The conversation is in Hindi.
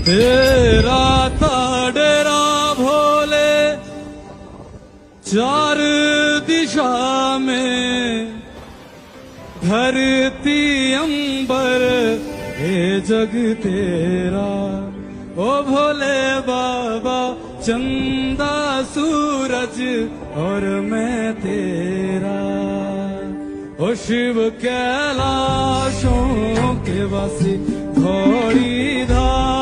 तेरा ताडेरा भोले चार दिशा में, धरती अंबर हे जग तेरा। ओ भोले बाबा चंदा सूरज और मैं तेरा। ओ शिव कैलाशों के वासी घोड़ी धार,